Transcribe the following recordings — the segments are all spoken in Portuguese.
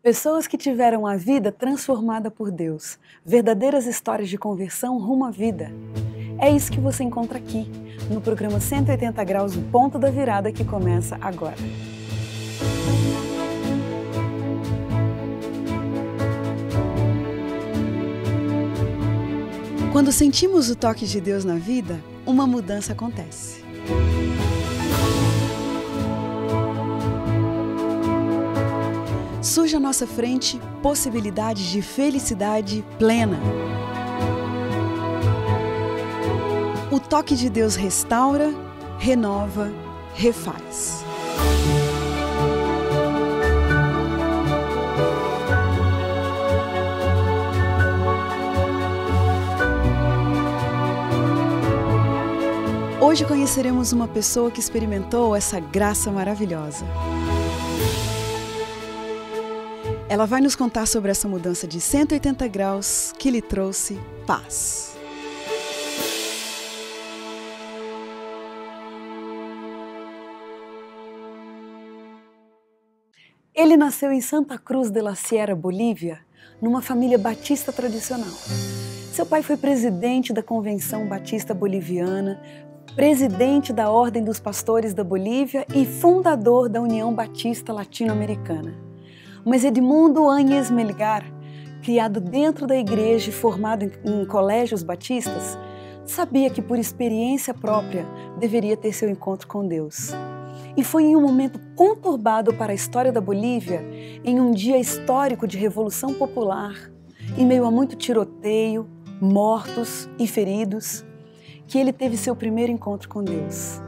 Pessoas que tiveram a vida transformada por Deus. Verdadeiras histórias de conversão rumo à vida. É isso que você encontra aqui, no programa 180 Graus, o Ponto da Virada, que começa agora. Quando sentimos o toque de Deus na vida, uma mudança acontece. Surge à nossa frente possibilidades de felicidade plena. O toque de Deus restaura, renova, refaz. Hoje conheceremos uma pessoa que experimentou essa graça maravilhosa. Ela vai nos contar sobre essa mudança de 180 graus que lhe trouxe paz. Ele nasceu em Santa Cruz de la Sierra, Bolívia, numa família batista tradicional. Seu pai foi presidente da Convenção Batista Boliviana, presidente da Ordem dos Pastores da Bolívia e fundador da União Batista Latino-Americana. Mas Edmundo Áñez Melgar, criado dentro da igreja e formado em colégios batistas, sabia que por experiência própria deveria ter seu encontro com Deus. E foi em um momento conturbado para a história da Bolívia, em um dia histórico de revolução popular, em meio a muito tiroteio, mortos e feridos, que ele teve seu primeiro encontro com Deus.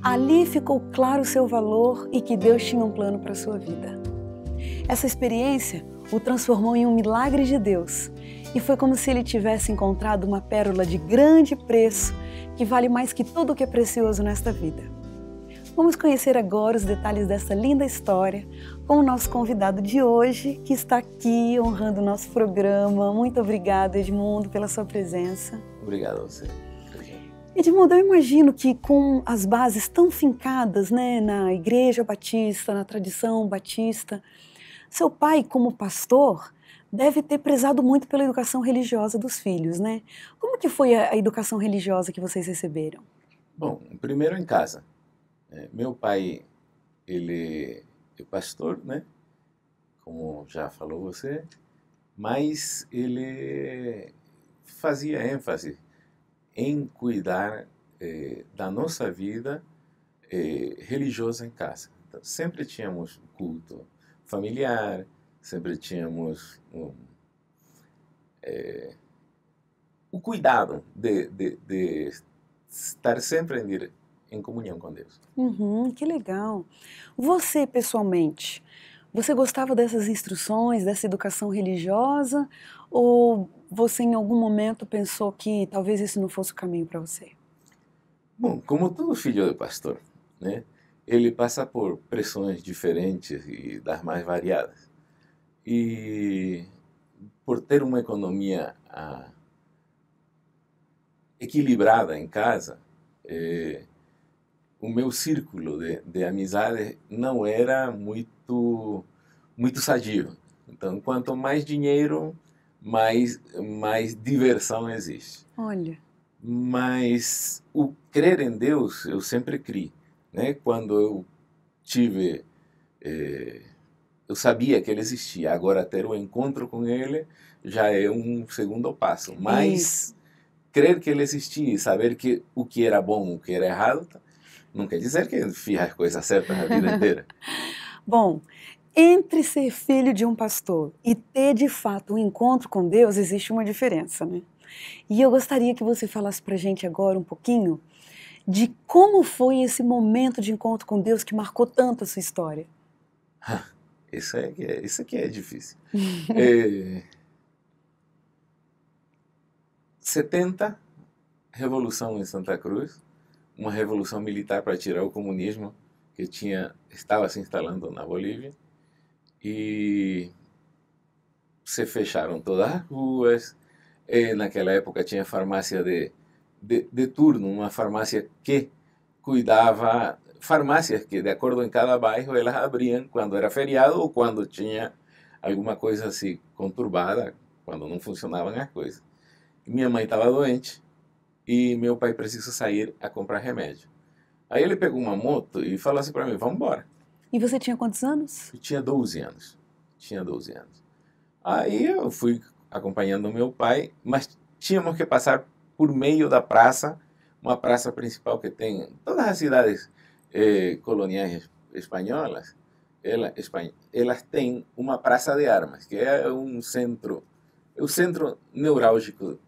Ali ficou claro o seu valor e que Deus tinha um plano para a sua vida. Essa experiência o transformou em um milagre de Deus e foi como se ele tivesse encontrado uma pérola de grande preço que vale mais que tudo o que é precioso nesta vida. Vamos conhecer agora os detalhes dessa linda história com o nosso convidado de hoje, que está aqui honrando o nosso programa. Muito obrigada, Edmundo, pela sua presença. Obrigado a você. Edmundo, eu imagino que com as bases tão fincadas, na Igreja Batista, na tradição batista, seu pai, como pastor, deve ter prezado muito pela educação religiosa dos filhos, né? Como que foi a educação religiosa que vocês receberam? Bom, primeiro em casa. Meu pai, ele é pastor, né? Como já falou você, mas ele fazia ênfase em cuidar da nossa vida religiosa em casa. Então, sempre tínhamos culto familiar, sempre tínhamos o cuidado de estar sempre em comunhão com Deus. Que legal! Você, pessoalmente, você gostava dessas instruções, dessa educação religiosa, ou você em algum momento pensou que talvez isso não fosse o caminho para você? Bom, como todo filho de pastor, né? Ele passa por pressões diferentes e das mais variadas. E por ter uma economia equilibrada em casa, o meu círculo de amizades não era muito sadio. Então, quanto mais dinheiro, mais diversão existe. Olha. Mas o crer em Deus, eu sempre criei. Né? Quando eu tive, eu sabia que ele existia. Agora ter um encontro com ele já é um segundo passo. Mas crer que ele existia e saber que o que era bom, o que era errado, não quer dizer que eu fiz as coisas certas a vida inteira. Bom, entre ser filho de um pastor e ter de fato um encontro com Deus, existe uma diferença, né? E eu gostaria que você falasse pra gente agora um pouquinho de como foi esse momento de encontro com Deus que marcou tanto a sua história. Isso aqui é difícil. 70, Revolução em Santa Cruz, uma revolução militar para tirar o comunismo que estava se instalando na Bolívia, e se fecharam todas as ruas. Naquela época tinha farmácia de turno, uma farmácia que cuidava, farmácias que de acordo em cada bairro elas abriam quando era feriado ou quando tinha alguma coisa assim conturbada, quando não funcionavam as coisas. Minha mãe estava doente e meu pai precisou sair a comprar remédio. Aí ele pegou uma moto e falou assim para mim, vamos embora. E você tinha quantos anos? Eu tinha 12 anos. Tinha 12 anos. Aí eu fui acompanhando o meu pai, mas tínhamos que passar por meio da praça, uma praça principal que tem em todas as cidades coloniais espanholas, elas têm uma praça de armas, que é o centro nevrálgico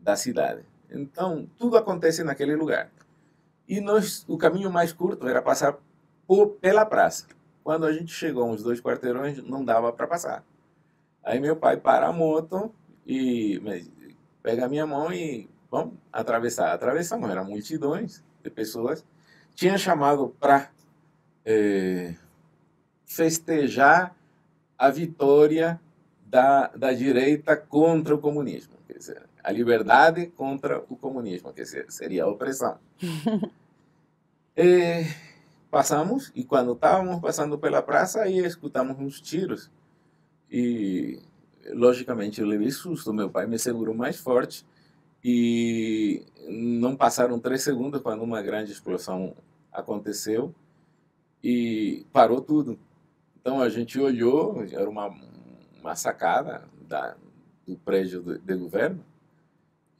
da cidade. Então, tudo acontece naquele lugar. E o caminho mais curto era passar pela praça. Quando a gente chegou a uns 2 quarteirões, não dava para passar. Aí meu pai para a moto e pega a minha mão e vamos atravessar. Atravessamos, eram multidões de pessoas. Tinha chamado para festejar a vitória da direita contra o comunismo. Quer dizer, a liberdade contra o comunismo, que seria a opressão. Passamos, e quando estávamos passando pela praça, aí escutamos uns tiros. E, logicamente, eu levei susto. Meu pai me segurou mais forte. E não passaram 3 segundos quando uma grande explosão aconteceu e parou tudo. Então a gente olhou, era uma sacada do prédio de governo.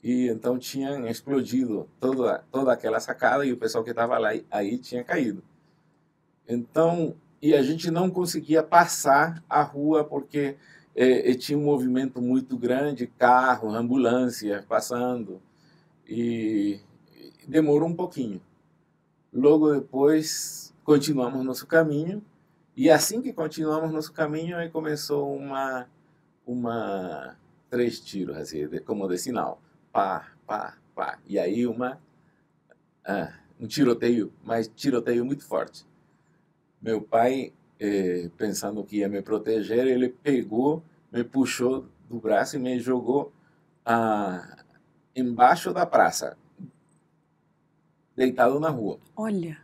E então tinha explodido toda aquela sacada e o pessoal que estava lá aí tinha caído. Então, e a gente não conseguia passar a rua porque tinha um movimento muito grande, carros, ambulâncias passando, e demorou um pouquinho. Logo depois, continuamos nosso caminho, e assim que continuamos nosso caminho, aí começou 3 tiros, assim, como de sinal. Pá, pá, pá. E aí um tiroteio, mas tiroteio muito forte. Meu pai, pensando que ia me proteger, ele pegou, me puxou do braço e me jogou embaixo da praça, deitado na rua. Olha.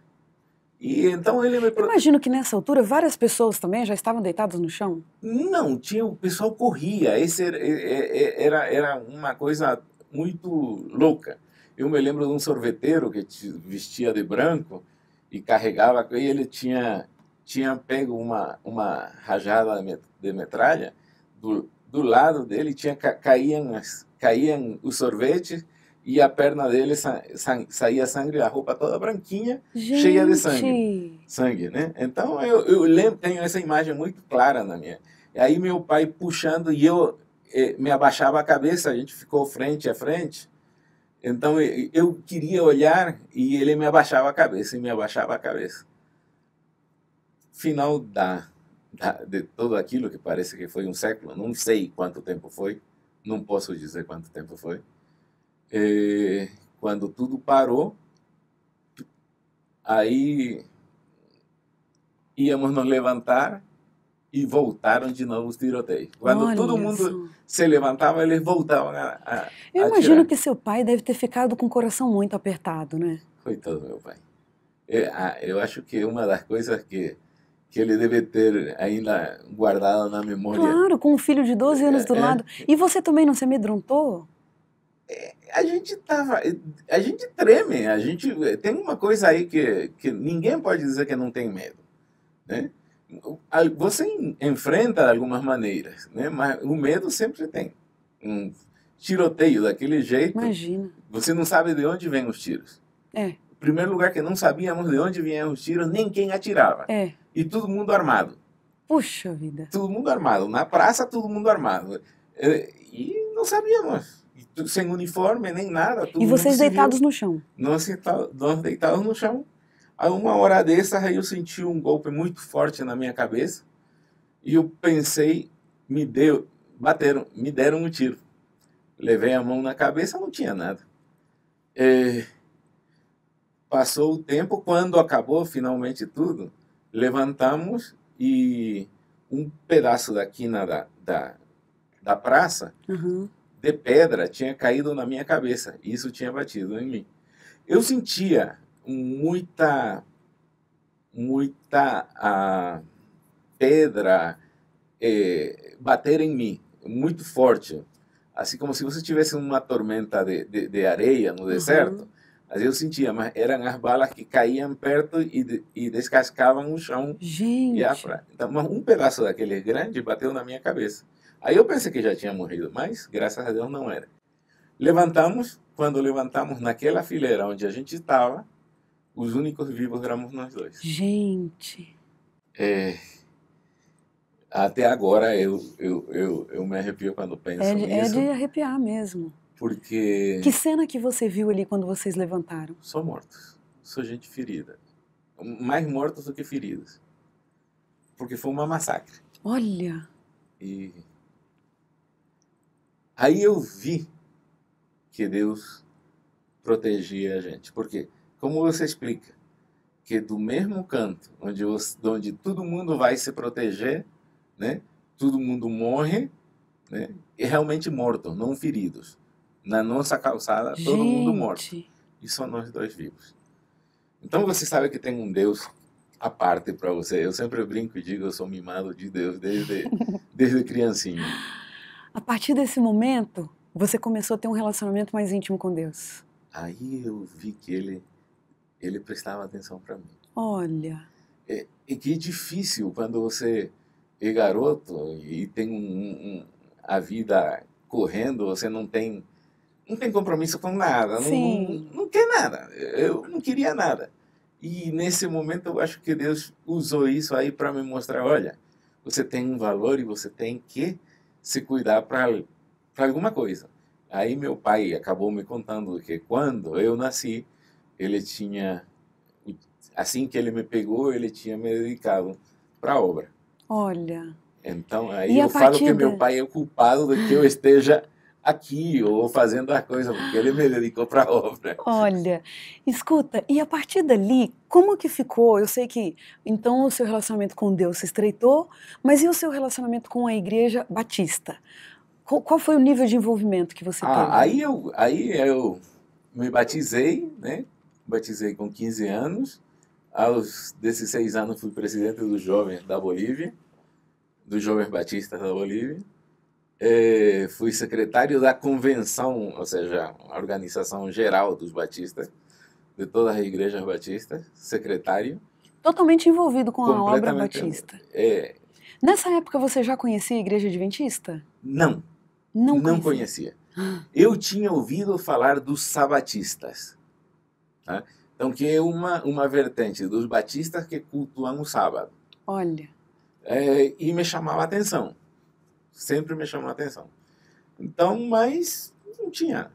E então ele me Imagino que nessa altura várias pessoas também já estavam deitadas no chão. Não, o pessoal corria. Esse era uma coisa muito louca. Eu me lembro de um sorveteiro que vestia de branco e carregava, e ele tinha pego uma rajada de metralha, do lado dele caíam os sorvetes e a perna dele saía sangue, a roupa toda branquinha, cheia de sangue, né? Então eu lembro, tenho essa imagem muito clara na minha. E aí meu pai puxando e eu me abaixava a cabeça, a gente ficou frente a frente. Então eu queria olhar e ele me abaixava a cabeça e me abaixava a cabeça. Final de tudo aquilo que parece que foi um século, não sei quanto tempo foi, não posso dizer quanto tempo foi. Quando tudo parou, aí íamos nos levantar e voltaram de novo os tiroteios. Quando todo mundo se levantava, eles voltavam a Eu imagino que seu pai deve ter ficado com o coração muito apertado, né? Coitado do meu pai. Eu acho que uma das coisas que ele deve ter ainda guardado na memória. Claro, com um filho de 12 anos do lado. E você também não se amedrontou? A gente treme, tem uma coisa aí que ninguém pode dizer que não tem medo, né? Você enfrenta de algumas maneiras, né? Mas o medo sempre tem. Um tiroteio daquele jeito, imagina, você não sabe de onde vêm os tiros. Em primeiro lugar, que não sabíamos de onde vinham os tiros, nem quem atirava. E todo mundo armado. Puxa vida. Todo mundo armado. Na praça, todo mundo armado. E não sabíamos. Sem uniforme, nem nada. E vocês deitados no chão? Nós deitados no chão. A uma hora dessa, aí eu senti um golpe muito forte na minha cabeça. E eu pensei, me deram um tiro. Levei a mão na cabeça, não tinha nada. Passou o tempo, quando acabou finalmente tudo, levantamos e um pedaço da quina da praça, de pedra, tinha caído na minha cabeça. Isso tinha batido em mim. Eu sentia muita pedra bater em mim, muito forte. Assim como se você tivesse uma tormenta de areia no deserto. Mas eu sentia, mas eram as balas que caíam perto e descascavam o chão. Gente. Então, um pedaço daquele grande bateu na minha cabeça. Aí eu pensei que já tinha morrido, mas graças a Deus não era. Levantamos, quando levantamos naquela fileira onde a gente estava, os únicos vivos éramos nós dois. Gente. Até agora eu me arrepio quando penso nisso. É de arrepiar mesmo. Porque... Que cena que você viu ali quando vocês levantaram? Só mortos. Só gente ferida. Mais mortos do que feridos. Porque foi uma massacre. Olha. E aí eu vi que Deus protegia a gente. Porque, como você explica, que do mesmo canto onde todo mundo vai se proteger, né? Todo mundo morre, né? E realmente morto, não feridos. Na nossa calçada, todo mundo morto. E só nós dois vivos. Então você sabe que tem um Deus à parte para você. Eu sempre brinco e digo, eu sou mimado de Deus desde criancinha. A partir desse momento, você começou a ter um relacionamento mais íntimo com Deus. Aí eu vi que ele prestava atenção para mim. Olha. E que é difícil quando você é garoto e tem a vida correndo, você não tem compromisso com nada, não quer nada. Eu não queria nada. E nesse momento eu acho que Deus usou isso aí para me mostrar, olha, você tem um valor e você tem que se cuidar para alguma coisa. Aí meu pai acabou me contando que quando eu nasci, ele tinha, assim que ele me pegou, ele tinha me dedicado para a obra. Olha. Então aí eu falo que meu pai é o culpado de que eu esteja aqui ou fazendo a coisa, porque ele me dedicou para a obra. Olha, escuta, e a partir dali, como que ficou? Eu sei que, então, o seu relacionamento com Deus se estreitou, mas e o seu relacionamento com a Igreja Batista? Qual foi o nível de envolvimento que você teve? Aí eu me batizei, né? Batizei com 15 anos. Aos 16 anos fui presidente dos jovens da Bolívia, dos jovens batistas da Bolívia. Fui secretário da convenção, ou seja, a organização geral dos batistas, de todas as igrejas batistas, secretário. Totalmente envolvido com a obra batista. Nessa época você já conhecia a igreja adventista? Não. Não conhecia. Eu tinha ouvido falar dos sabatistas. Tá? Então, que é uma vertente dos batistas que cultuam o sábado. Olha. E me chamava a atenção. Sempre me chamou a atenção. Então, mas não tinha.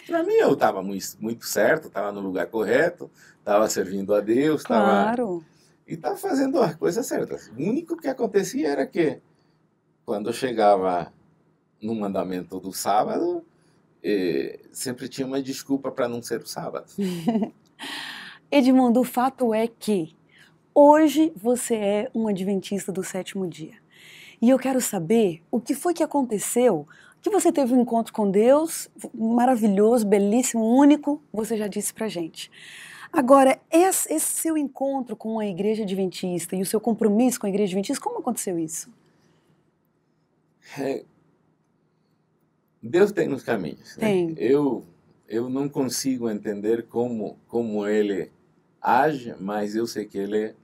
Para mim, eu estava muito certo, estava no lugar correto, estava servindo a Deus, claro. E estava fazendo as coisas certas. O único que acontecia era que, quando eu chegava no mandamento do sábado, sempre tinha uma desculpa para não ser o sábado. Edmundo, o fato é que hoje você é um adventista do sétimo dia. E eu quero saber o que foi que aconteceu, que você teve um encontro com Deus, maravilhoso, belíssimo, único, você já disse pra gente. Agora, esse seu encontro com a igreja adventista e o seu compromisso com a igreja adventista, como aconteceu isso? Deus tem os caminhos. Tem. Né? Eu não consigo entender como ele age, mas eu sei que ele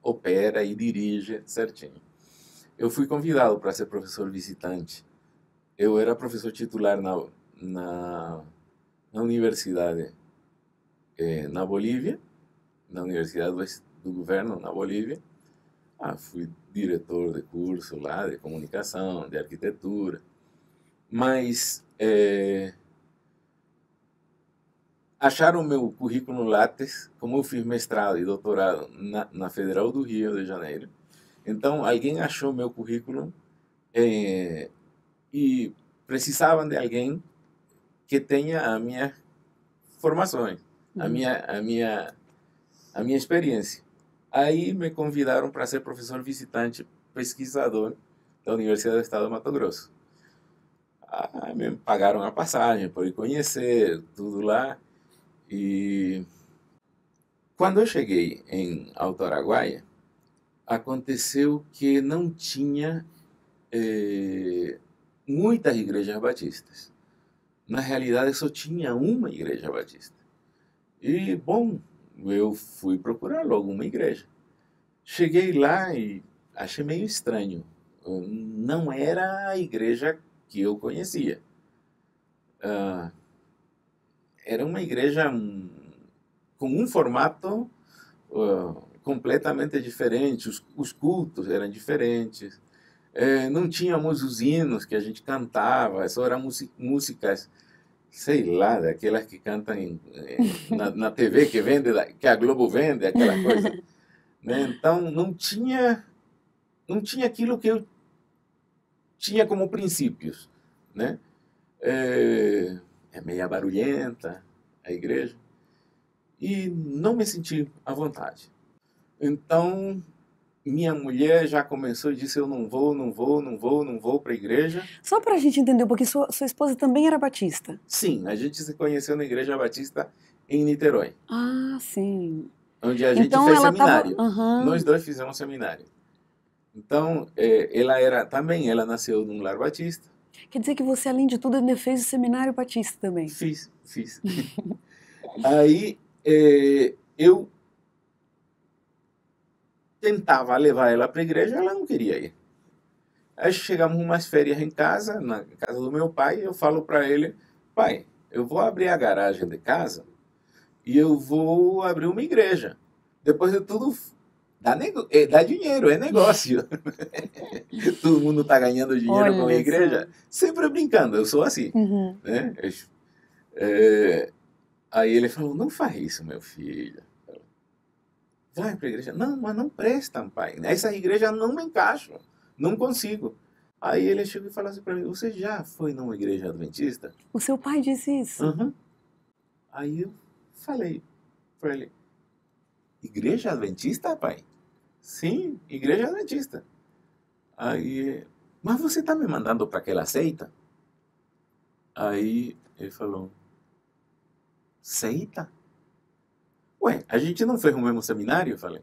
opera e dirige certinho. Eu fui convidado para ser professor visitante. Eu era professor titular na universidade na Bolívia, na Universidade do Governo na Bolívia. Fui diretor de curso lá, de comunicação, de arquitetura. Mas acharam o meu currículo Lattes, como eu fiz mestrado e doutorado na Federal do Rio de Janeiro. Então, alguém achou meu currículo e precisavam de alguém que tenha a minha formação, a minha experiência. Aí me convidaram para ser professor visitante pesquisador da Universidade do Estado do Mato Grosso. Me pagaram a passagem para ir conhecer tudo lá. E quando eu cheguei em Alto Araguaia, aconteceu que não tinha muitas igrejas batistas. Na realidade, só tinha uma igreja batista. E, bom, eu fui procurar logo uma igreja. Cheguei lá e achei meio estranho. Não era a igreja que eu conhecia. Era uma igreja com um formato completamente diferente. Os cultos eram diferentes. Não tínhamos os hinos que a gente cantava, só eram músicas, sei lá, daquelas que cantam na TV que vende, que a Globo vende, aquela coisa. Né? Então não tinha aquilo que eu tinha como princípios. Né? É meia barulhenta a igreja. E não me senti à vontade. Então, minha mulher já começou e disse, eu não vou para a igreja. Só para a gente entender um pouquinho, sua esposa também era batista? Sim, a gente se conheceu na Igreja Batista em Niterói. Ah, sim. Onde a gente Então fez ela seminário. Uhum. Nós dois fizemos seminário. Então, ela nasceu num lar batista. Quer dizer que você, além de tudo, ainda fez o seminário batista também? Fiz. Aí, eu tentava levar ela para a igreja, ela não queria ir. Aí chegamos umas férias em casa, na casa do meu pai, e eu falo para ele, pai, eu vou abrir a garagem de casa e eu vou abrir uma igreja. Depois de tudo, dá dinheiro, é negócio. Todo mundo está ganhando dinheiro com a igreja. Sempre brincando, eu sou assim. Uhum. Né? Aí ele falou, não faz isso, meu filho. Vai para a igreja. Não, mas não prestam, pai. Essa igreja não me encaixa. Não consigo. Aí ele chegou e falou assim para mim, você já foi numa igreja adventista? O seu pai disse isso? Uhum. Aí eu falei para ele, igreja adventista, pai? Sim, igreja adventista. Aí, mas você está me mandando para aquela seita? Aí ele falou, seita? Ué, a gente não fez o mesmo seminário? Eu falei.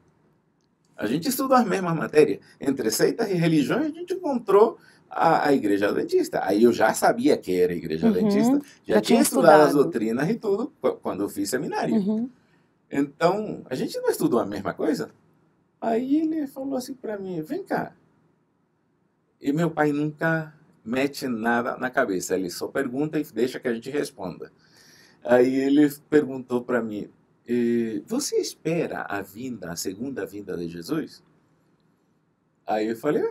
A gente estudou as mesmas matérias. Entre seitas e religiões, a gente encontrou a igreja adventista. Aí eu já sabia que era a igreja adventista, já tinha estudado as doutrinas e tudo quando eu fiz seminário. Uhum. Então, a gente não estudou a mesma coisa? Aí ele falou assim para mim, vem cá. E meu pai nunca mete nada na cabeça, ele só pergunta e deixa que a gente responda. Aí ele perguntou para mim, você espera a segunda vinda de Jesus? Aí eu falei,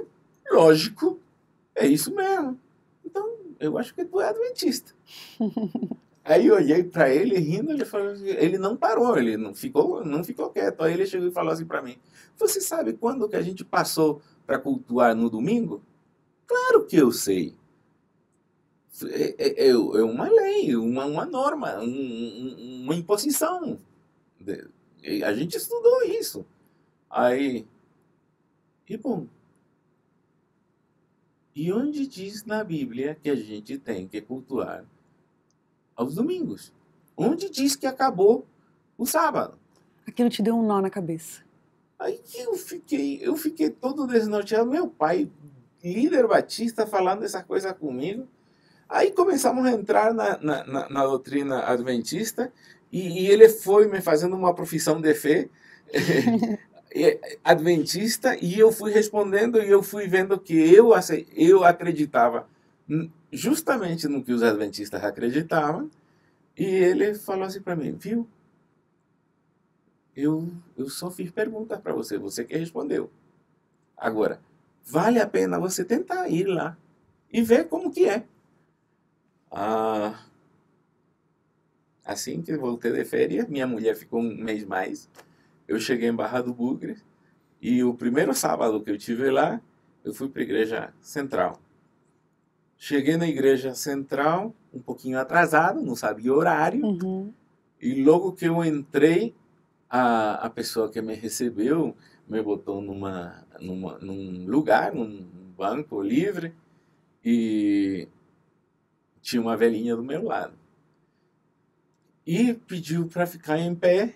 lógico, é isso mesmo. Então, eu acho que tu é adventista. Aí eu olhei para ele rindo, ele não parou, ele não ficou quieto. Aí ele chegou e falou assim para mim, você sabe quando que a gente passou para cultuar no domingo? Claro que eu sei. É uma lei, uma norma, uma imposição. A gente estudou isso. Aí, e bom, e onde diz na Bíblia que a gente tem que cultuar aos domingos? Onde diz que acabou o sábado? Aquilo te deu um nó na cabeça. Aí que eu fiquei todo desnorteado. Meu pai, líder batista, falando essa coisa comigo. Aí começamos a entrar na doutrina adventista e ele foi me fazendo uma profissão de fé adventista e eu fui respondendo e eu fui vendo que eu acreditava justamente no que os adventistas acreditavam e ele falou assim para mim, viu? Eu só fiz perguntas para você, você que respondeu. Agora, vale a pena você tentar ir lá e ver como que é. Assim que voltei de férias, minha mulher ficou um mês mais. Eu cheguei em Barra do Bugre e o primeiro sábado que eu tive lá, eu fui para a igreja central. Cheguei na igreja central um pouquinho atrasado, não sabia o horário. Uhum. E logo que eu entrei, a pessoa que me recebeu me botou num lugar, num banco livre e tinha uma velhinha do meu lado. E pediu para ficar em pé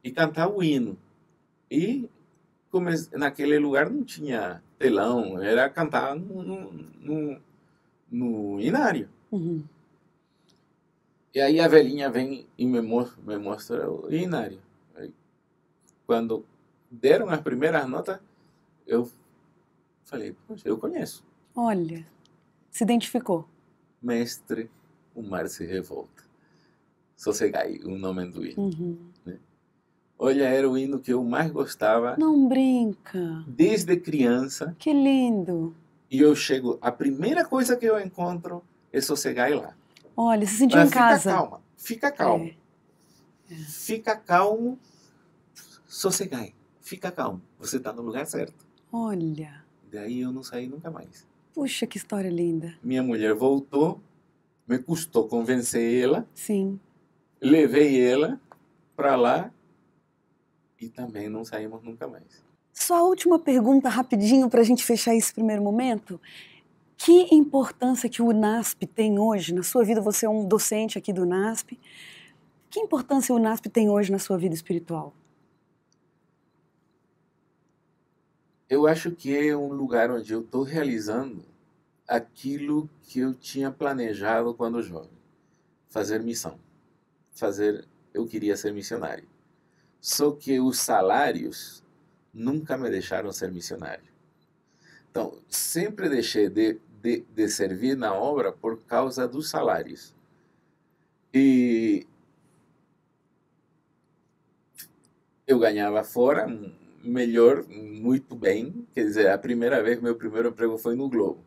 e cantar o hino. E naquele lugar não tinha telão, era cantar no inário. Uhum. E aí a velhinha vem e me mostra o inário. Aí, quando deram as primeiras notas, eu falei, poxa, eu conheço. Olha, se identificou. Mestre, o mar se revolta. Sossegai, o nome do hino. Uhum. Né? Olha, era o hino que eu mais gostava Não brinca. desde criança. Que lindo. E eu chego, a primeira coisa que eu encontro é Sossegai lá. Olha, se sentiu em casa. Fica calmo. Fica calmo, Sossegai. Fica calmo. Você está no lugar certo. Olha. Daí eu não saí nunca mais. Puxa, que história linda. Minha mulher voltou, me custou convencer ela. Sim. Levei ela para lá e também não saímos nunca mais. Só a última pergunta, rapidinho, para a gente fechar esse primeiro momento. Que importância que o UNASP tem hoje na sua vida? Você é um docente aqui do UNASP. Que importância o UNASP tem hoje na sua vida espiritual? Eu acho que é um lugar onde eu estou realizando aquilo que eu tinha planejado quando jovem. Fazer missão. Eu queria ser missionário. Só que os salários nunca me deixaram ser missionário. Então, sempre deixei de servir na obra por causa dos salários. E eu ganhava fora melhor, muito bem. Quer dizer, a primeira vez, meu primeiro emprego foi no Globo.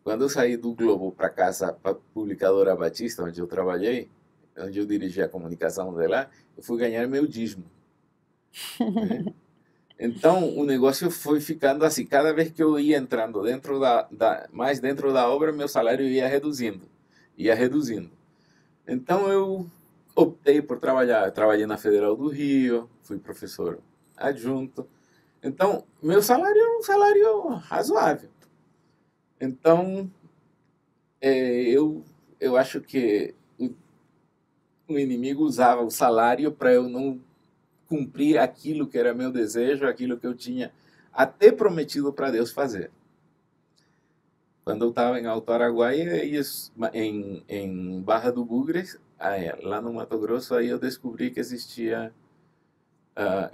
Quando eu saí do Globo para casa, para a publicadora Batista, onde eu trabalhei, onde eu dirigi a comunicação de lá, eu fui ganhar meu dízimo. Né? Então, o negócio foi ficando assim. Cada vez que eu ia entrando mais dentro da obra, meu salário ia reduzindo. Então, eu optei por trabalhar. Trabalhei na Federal do Rio, fui professor adjunto. Então, meu salário era um salário razoável. Então, eu acho que o inimigo usava o salário para eu não cumprir aquilo que era meu desejo, aquilo que eu tinha até prometido para Deus fazer. Quando eu estava em Alto Araguaia, em Barra do Bugres, lá no Mato Grosso, aí eu descobri que existia...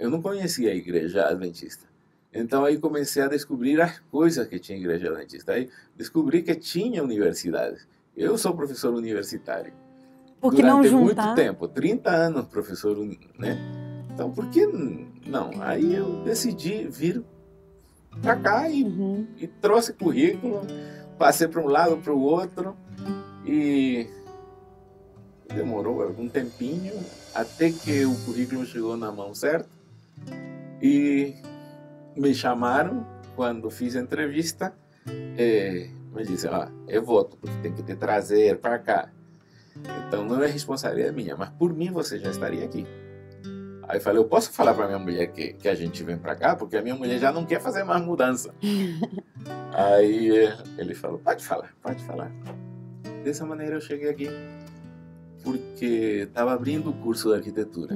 eu não conhecia a igreja adventista. Então aí comecei a descobrir as coisas que tinha a igreja adventista. Aí descobri que tinha universidades. Eu sou professor universitário. Por que não juntar? Muito tempo, 30 anos professor, né? Então, por que não? Aí eu decidi vir para cá e trouxe currículo, passei para um lado, para o outro, e demorou algum tempinho até que o currículo chegou na mão certa. E me chamaram quando fiz a entrevista, me disseram, é voto, porque tem que te trazer para cá. Então não é responsabilidade minha, mas por mim você já estaria aqui. Aí eu falei, eu posso falar para minha mulher que a gente vem para cá, porque a minha mulher já não quer fazer mais mudança. Aí ele falou, pode falar. Dessa maneira eu cheguei aqui, porque estava abrindo o curso de arquitetura.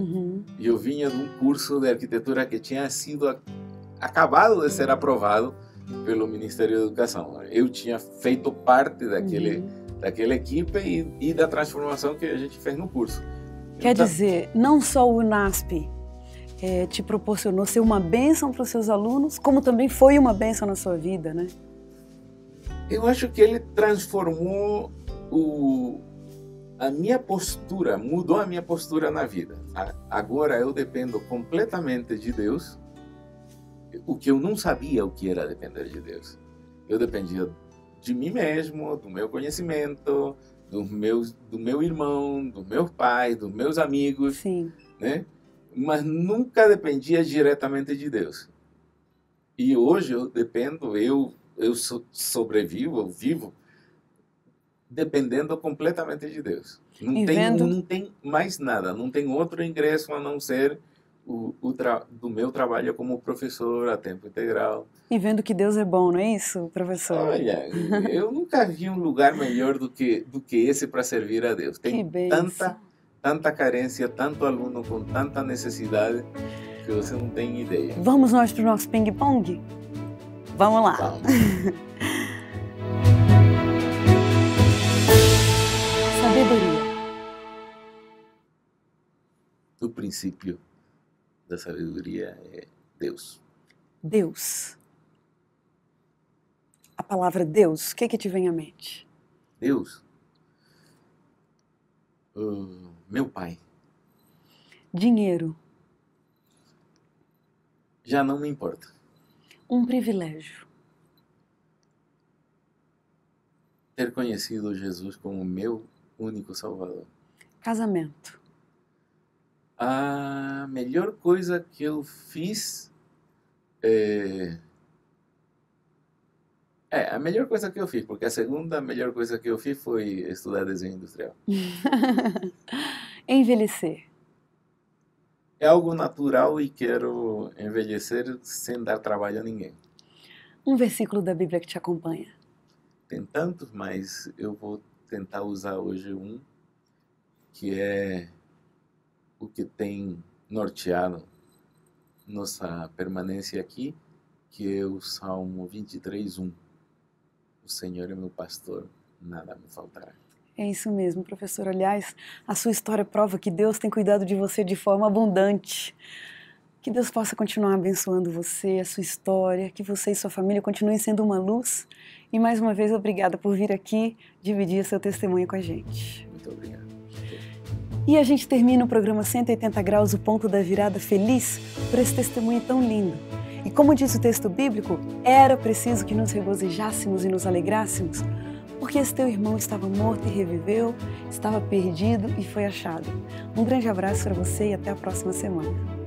E eu vinha de um curso de arquitetura que tinha sido acabado de ser aprovado pelo Ministério da Educação. Eu tinha feito parte daquela equipe e da transformação que a gente fez no curso. Quer dizer, não só o UNASP te proporcionou ser uma bênção para os seus alunos, como também foi uma bênção na sua vida, né? Eu acho que ele transformou a minha postura, mudou a minha postura na vida. Agora eu dependo completamente de Deus, o que eu não sabia o que era depender de Deus. Eu dependia de mim mesmo, do meu conhecimento, do meu irmão, do meu pai, dos meus amigos. Sim. Né? Mas nunca dependia diretamente de Deus. E hoje eu dependo, eu sobrevivo, eu vivo dependendo completamente de Deus. Não tem mais nada, não tem outro ingresso a não ser do meu trabalho como professor a tempo integral. E vendo que Deus é bom, não é isso, professor? Olha, eu nunca vi um lugar melhor do que esse para servir a Deus. Tem tanta carência, tanto aluno com tanta necessidade. que você não tem ideia. Vamos nós para o nosso ping-pong? Vamos lá. Vamos. Sabedoria. O princípio da sabedoria é Deus. Deus. A palavra Deus, o que te vem à mente? Deus? Meu pai. Dinheiro. Já não me importa. Um privilégio. Ter conhecido Jesus como meu único Salvador. Casamento. A melhor coisa que eu fiz a melhor coisa que eu fiz, porque a segunda melhor coisa que eu fiz foi estudar desenho industrial. Envelhecer. É algo natural e quero envelhecer sem dar trabalho a ninguém. Um versículo da Bíblia que te acompanha. Tem tantos, mas eu vou tentar usar hoje um que é o que tem norteado nossa permanência aqui, que é o Salmo 23:1. O Senhor é meu pastor, nada me faltará. É isso mesmo, professor. Aliás, a sua história prova que Deus tem cuidado de você de forma abundante. Que Deus possa continuar abençoando você, a sua história, que você e sua família continuem sendo uma luz. E mais uma vez, obrigada por vir aqui dividir seu testemunho com a gente. Muito obrigado. E a gente termina o programa 180 Graus, o ponto da virada, feliz por esse testemunho tão lindo. E como diz o texto bíblico, era preciso que nos regozijássemos e nos alegrássemos, porque esse teu irmão estava morto e reviveu, estava perdido e foi achado. Um grande abraço para você e até a próxima semana.